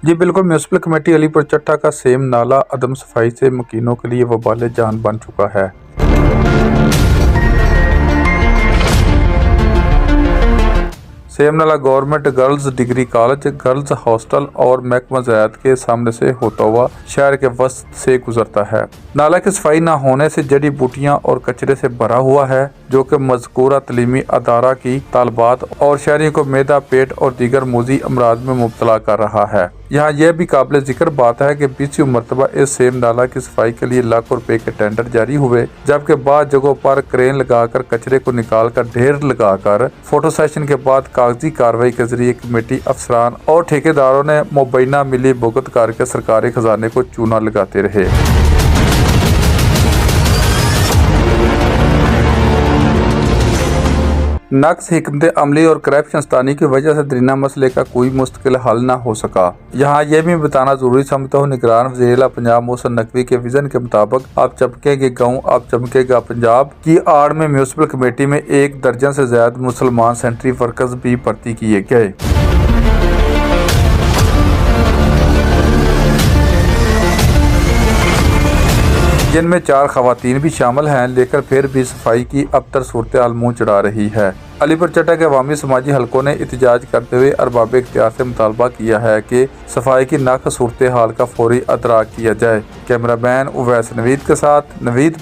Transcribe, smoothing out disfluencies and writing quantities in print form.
जी बिल्कुल, municipal committee Alipur चट्टा का सेम नाला अदम सफाई से मकीनों के लिए वबाल जान बन चुका है। सेम नाला government girls degree college, girls hostel और महकमा ज़राअत के सामने से होता हुआ शहर के वसत से गुजरता है। नाला की सफाई न होने से जड़ी बूटियां और कचरे से भरा हुआ है, जो कि मज़कूरा तलीमी अदारा की तालबात और शहरियों को मैदा, पेट और दीगर मूजी अमराज में मुब्तला कर रहा है। यहाँ यह भी काबिल जिक्र बात है कि 20 मरतबा इस सेम नाला की सफाई के लिए लाखों रुपए के टेंडर जारी हुए, जबकि बाद जगहों पर क्रेन लगाकर कचरे को निकाल कर ढेर लगाकर फोटो सेशन के बाद कागजी कार्रवाई के जरिए कमेटी अफसरान और ठेकेदारों ने मुबैना मिली भुगत करके सरकारी खजाने को चूना लगाते रहे। नक्स हिकमत अमली और करप्शनस्तानी की वजह से दरीना मसले का कोई मुस्तकिल हल न हो सका। यहाँ यह भी बताना जरूरी समझता हूँ, निगरान वज़ीर-ए-आला पंजाब मोहसिन नकवी के विजन के मुताबिक अब चमकेंगे गाँव, अब चमकेगा पंजाब की आड़ में म्यूनिसिपल कमेटी में 1 दर्जन से ज्यादा मुसलमान सेंट्री वर्कर्स भी भर्ती किए गए। जिनमें 4 खवातीन भी शामिल हैं, लेकर फिर भी सफाई की अबतर सूरत हाल मुँह चढ़ा रही है। अलीपुर चट्टा के अवामी समाजी हलकों ने एहतजाज करते हुए अरबाब इख्तियार से मुतालबा किया है कि सफाई की नाक़ सूरत हाल का फौरी अदराक किया जाए। कैमरामैन उवैस नवीद के साथ नवीद।